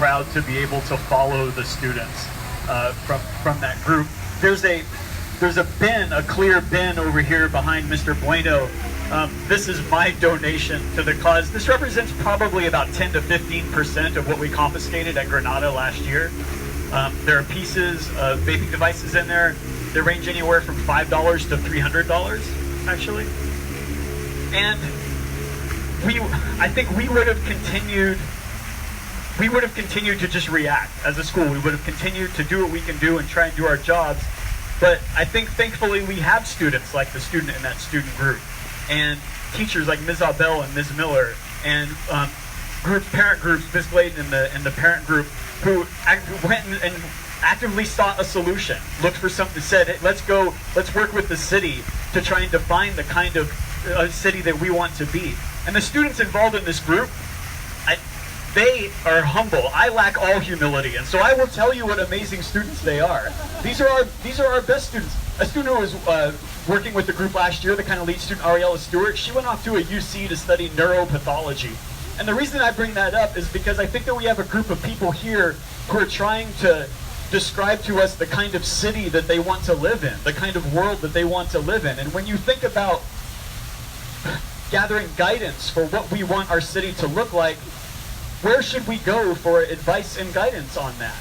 proud to be able to follow the students from that group. There's a bin, a clear bin over here behind Mr. Bueno. This is my donation to the cause. This represents probably about 10 to 15% of what we confiscated at Granada last year. There are pieces of vaping devices in there. They range anywhere from $5 to $300, actually. And I think we would have continued to just react as a school. We would have continued to do what we can do and try and do our jobs. But I think thankfully we have students like the student in that student group, and teachers like Ms. Abel and Ms. Miller, and parent groups, Ms. Gladen and the parent group, who went and actively sought a solution, looked for something, said, hey, let's work with the city to try and define the kind of city that we want to be. And the students involved in this group, they are humble. I lack all humility, and so I will tell you what amazing students they are. These are our best students. A student who was working with the group last year, the kind of lead student, Ariella Stewart, she went off to a UC to study neuropathology. And the reason I bring that up is because I think that we have a group of people here who are trying to describe to us the kind of city that they want to live in, the kind of world that they want to live in. And when you think about gathering guidance for what we want our city to look like, where should we go for advice and guidance on that?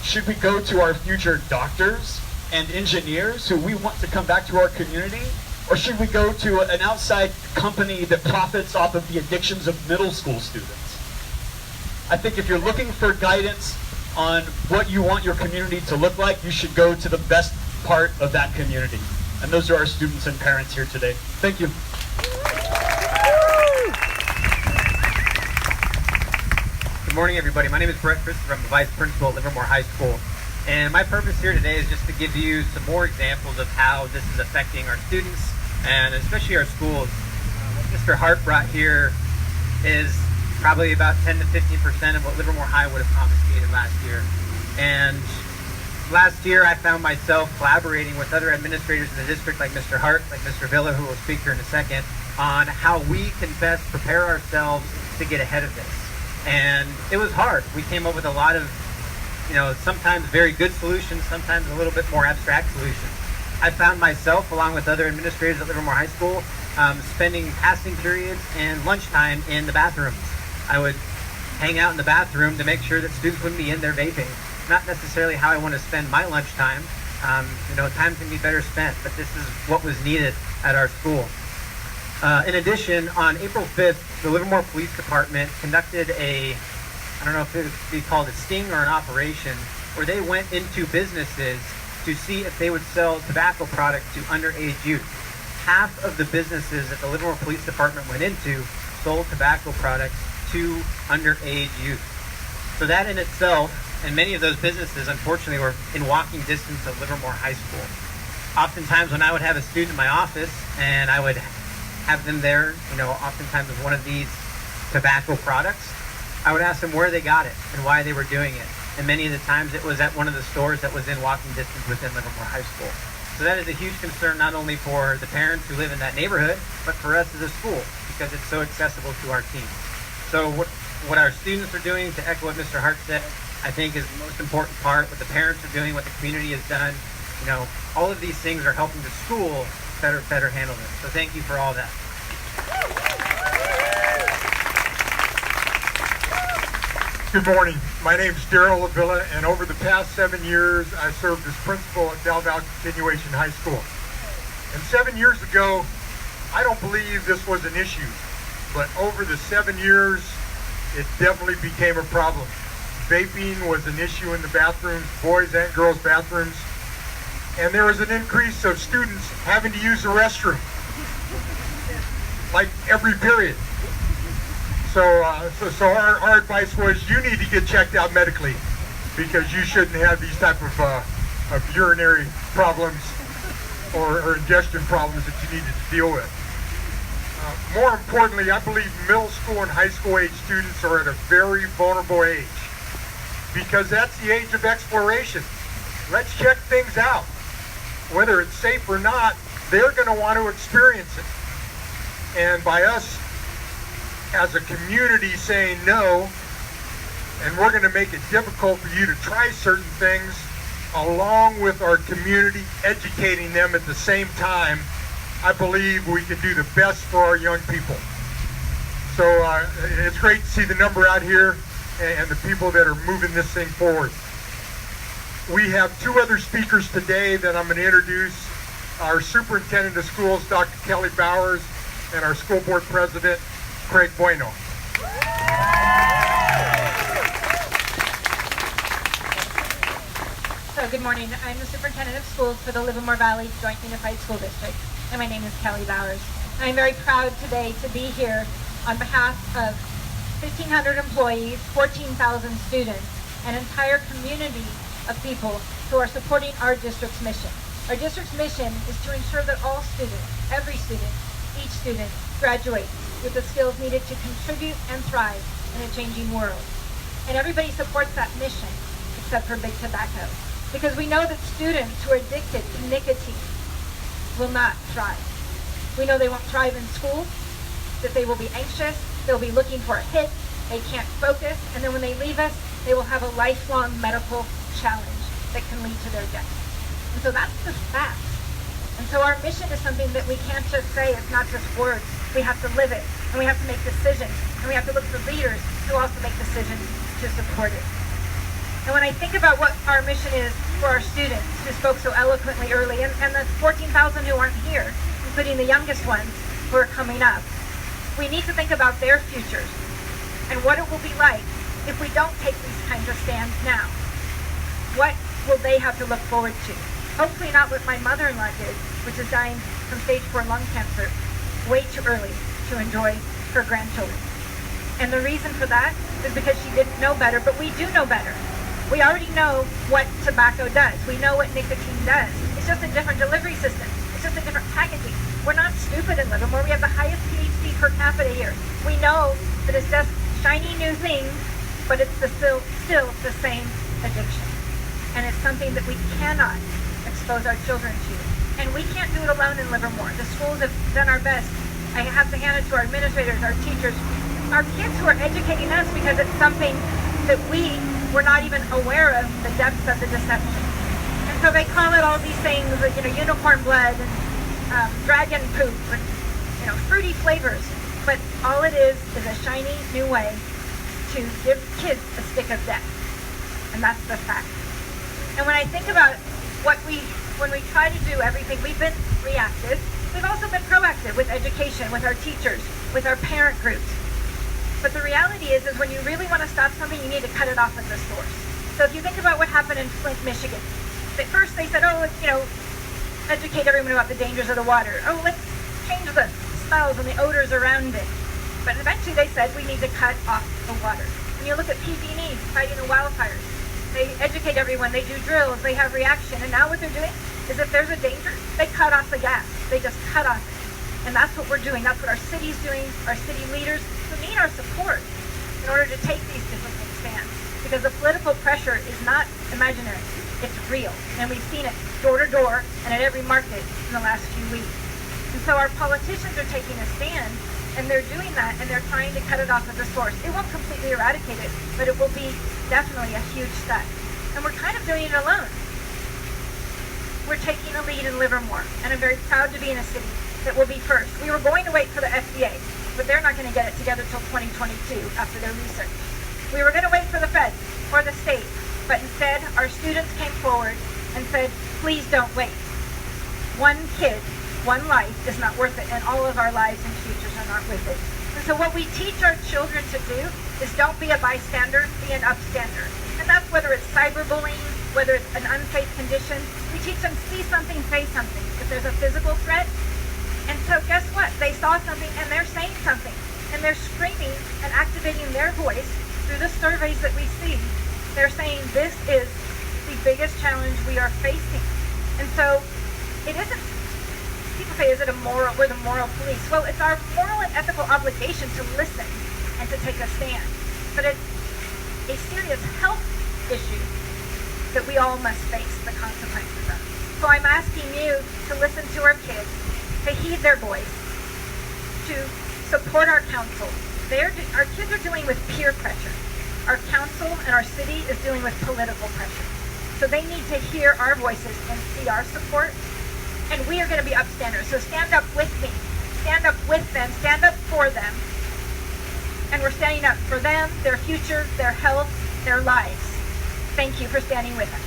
Should we go to our future doctors and engineers who we want to come back to our community? Or should we go to an outside company that profits off of the addictions of middle school students? I think if you're looking for guidance on what you want your community to look like, you should go to the best part of that community. And those are our students and parents here today. Thank you. Good morning, everybody. My name is Brett Christopher. I'm the Vice Principal at Livermore High School. And my purpose here today is just to give you some more examples of how this is affecting our students and especially our schools. What Mr. Hart brought here is probably about 10 to 15% of what Livermore High would have confiscated last year. And last year I found myself collaborating with other administrators in the district like Mr. Hart, like Mr. Villa, who will speak here in a second, on how we can best prepare ourselves to get ahead of this. And it was hard. We came up with a lot of, sometimes very good solutions, sometimes a little bit more abstract solutions. I found myself, along with other administrators at Livermore High School, spending passing periods and lunchtime in the bathrooms. I would hang out in the bathroom to make sure that students wouldn't be in there vaping. Not necessarily how I want to spend my lunchtime. Time can be better spent, but this is what was needed at our school. In addition, on April 5th, the Livermore Police Department conducted I don't know if it would be called a sting or an operation, where they went into businesses to see if they would sell tobacco products to underage youth. Half of the businesses that the Livermore Police Department went into sold tobacco products to underage youth. So that in itself, and many of those businesses, unfortunately, were in walking distance of Livermore High School. Oftentimes when I would have a student in my office and I would have them there, oftentimes with one of these tobacco products, I would ask them where they got it and why they were doing it. And many of the times it was at one of the stores that was in walking distance within Livermore High School. So that is a huge concern not only for the parents who live in that neighborhood, but for us as a school, because it's so accessible to our team. So what our students are doing, to echo what Mr. Hart said, I think is the most important part. What the parents are doing, what the community has done, all of these things are helping the school better handle this. So thank you for all that. Good morning. My name is Daryl Avila, and over the past 7 years, I served as principal at Del Val Continuation High School. And 7 years ago, I don't believe this was an issue, but over the 7 years, it definitely became a problem. Vaping was an issue in the bathrooms, boys and girls bathrooms, and there was an increase of students having to use the restroom, like every period. So our advice was, you need to get checked out medically, because you shouldn't have these type of urinary problems or ingestion problems that you needed to deal with. More importantly, I believe middle school and high school age students are at a very vulnerable age, because that's the age of exploration. Let's check things out. Whether it's safe or not, they're going to want to experience it. And by us as a community saying no and we're going to make it difficult for you to try certain things, along with our community educating them at the same time, I believe we can do the best for our young people. So it's great to see the number out here and the people that are moving this thing forward. We have two other speakers today that I'm going to introduce. Our Superintendent of Schools, Dr. Kelly Bowers, and our School Board President, Craig Bueno. So good morning. I'm the Superintendent of Schools for the Livermore Valley Joint Unified School District, and my name is Kelly Bowers. And I'm very proud today to be here on behalf of 1,500 employees, 14,000 students, an entire community of people who are supporting our district's mission. Our district's mission is to ensure that all students, every student, each student, graduates with the skills needed to contribute and thrive in a changing world. And everybody supports that mission, except for big tobacco. Because we know that students who are addicted to nicotine will not thrive. We know they won't thrive in school, that they will be anxious, they'll be looking for a hit, they can't focus, and then when they leave us, they will have a lifelong medical challenge that can lead to their death. And so that's the fact. And so our mission is something that we can't just say, it's not just words. We have to live it, and we have to make decisions, and we have to look for leaders who also make decisions to support it. And when I think about what our mission is for our students, who spoke so eloquently early, and the 14,000 who aren't here, including the youngest ones who are coming up, we need to think about their futures and what it will be like if we don't take these kinds of stands now. What will they have to look forward to? Hopefully not what my mother-in-law did, which is dying from stage 4 lung cancer way too early to enjoy her grandchildren. And the reason for that is because she didn't know better, but we do know better. We already know what tobacco does. We know what nicotine does. It's just a different delivery system. It's just a different packaging. We're not stupid in Livermore. We have the highest THC per capita here. We know that it's just shiny new things, but it's still the same addiction. And it's something that we cannot expose our children to. And we can't do it alone in Livermore. The schools have done our best. I have to hand it to our administrators, our teachers, our kids who are educating us, because it's something that we were not even aware of the depths of the deception. And so they call it all these things, like, unicorn blood and dragon poop and, fruity flavors. But all it is a shiny new way to give kids a stick of death. And that's the fact. And when I think about when we try to do everything, we've been reactive. We've also been proactive with education, with our teachers, with our parent groups. But the reality is when you really want to stop something, you need to cut it off at the source. So if you think about what happened in Flint, Michigan, at first they said, educate everyone about the dangers of the water. Oh, let's change the smells and the odors around it. But eventually they said we need to cut off the water. When you look at PG&E fighting the wildfires, they educate everyone, they do drills, they have reaction, and now what they're doing is if there's a danger, they cut off the gas. They just cut off it. And that's what we're doing. That's what our city's doing, our city leaders who need our support in order to take these difficult stands. Because the political pressure is not imaginary, it's real. And we've seen it door to door and at every market in the last few weeks. And so our politicians are taking a stand, and they're doing that, and they're trying to cut it off at the source. It won't completely eradicate it, but it will be definitely a huge step. And we're kind of doing it alone. We're taking a lead in Livermore, and I'm very proud to be in a city that will be first. We were going to wait for the FDA, but they're not going to get it together till 2022 after their research. We were going to wait for the feds or the state, but instead our students came forward and said, please don't wait. One kid, one life is not worth it, and all of our lives and futures are not worth it. And so what we teach our children to do is don't be a bystander, be an upstander. And that's whether it's cyberbullying, whether it's an unsafe condition. We teach them see something, say something. If there's a physical threat, and so guess what? They saw something and they're saying something. And they're screaming and activating their voice through the surveys that we see. They're saying this is the biggest challenge we are facing. And so it isn't, people say, is it we're the moral police. Well, it's our moral and ethical obligation to listen and to take a stand. But it's a serious health issue that we all must face the consequences of. So I'm asking you to listen to our kids, to heed their voice, to support our council. Our kids are dealing with peer pressure. Our council and our city is dealing with political pressure. So they need to hear our voices and see our support. And we are going to be upstanders. So stand up with me. Stand up with them. Stand up for them. And we're standing up for them, their future, their health, their lives. Thank you for standing with us.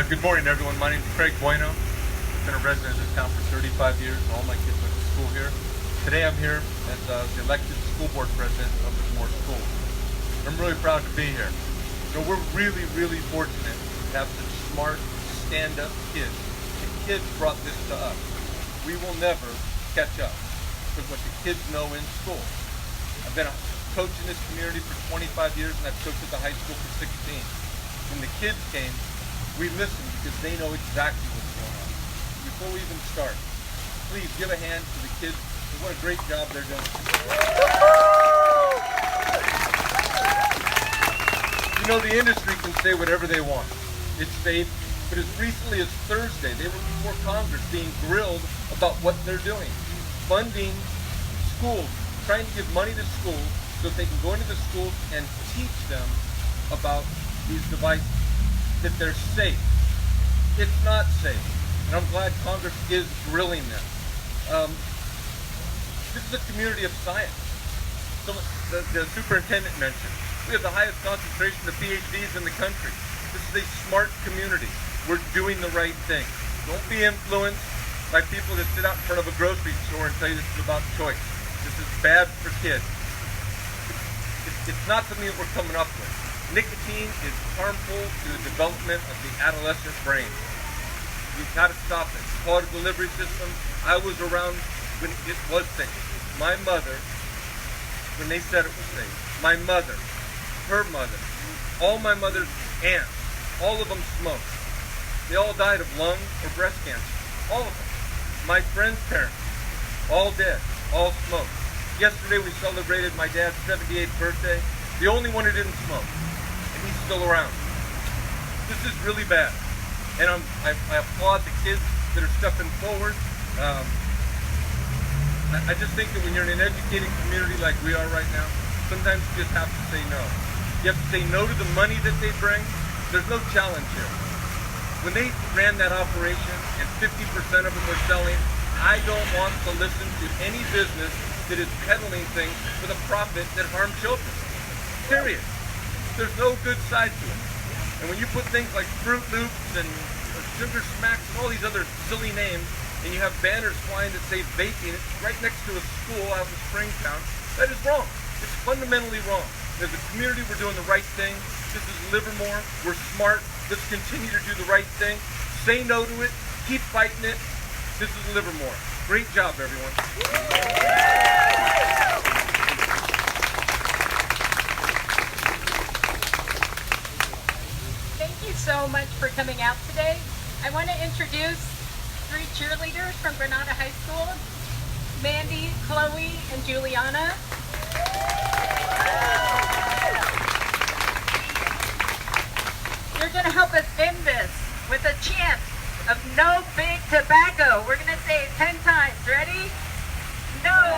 Good morning, everyone. My name is Craig Bueno. I've been a resident of this town for 35 years. All my kids went to school here. Today I'm here as the elected school board president of Livermore Schools. I'm really proud to be here. You know, we're really, really fortunate to have such smart, stand-up kids. The kids brought this to us. We will never catch up with what the kids know in school. I've been a coach in this community for 25 years, and I've coached at the high school for 16. When the kids came, we listened because they know exactly what's going on. Before we even start, please give a hand to the kids. What a great job they're doing. You know, the industry can say whatever they want. It's safe, but as recently as Thursday, they were before Congress being grilled about what they're doing. Funding schools, trying to give money to schools so that they can go into the schools and teach them about these devices, that they're safe. It's not safe. And I'm glad Congress is grilling them. This is a community of science. So the superintendent mentioned, we have the highest concentration of PhDs in the country. This is a smart community. We're doing the right thing. Don't be influenced by people that sit out in front of a grocery store and tell you this is about choice. This is bad for kids. It's not something that we're coming up with. Nicotine is harmful to the development of the adolescent brain. You've got to stop it. Quality delivery system. I was around when it was safe. My mother, when they said it was safe, my mother, her mother, all my mother's aunts, all of them smoked. They all died of lung or breast cancer. All of them. My friend's parents, all dead, all smoked. Yesterday we celebrated my dad's 78th birthday. The only one who didn't smoke. And he's still around. This is really bad. And I applaud the kids that are stepping forward. I just think that when you're in an educated community like we are right now, sometimes you just have to say no. You have to say no to the money that they bring. There's no challenge here. When they ran that operation and 50% of them were selling, I don't want to listen to any business that is peddling things for the profit that harm children. Period. There's no good side to it. And when you put things like Fruit Loops and Sugar Smacks and all these other silly names, and you have banners flying that say vaping right next to a school out in Springtown, that is wrong. It's fundamentally wrong. As a community, we're doing the right thing. This is Livermore. We're smart. Let's continue to do the right thing. Say no to it. Keep fighting it. This is Livermore. Great job, everyone. Thank you so much for coming out today. I want to introduce 3 cheerleaders from Granada High School, Mandy, Chloe, and Juliana. You're going to help us end this with a chant of no big tobacco. We're going to say it 10 times. Ready? No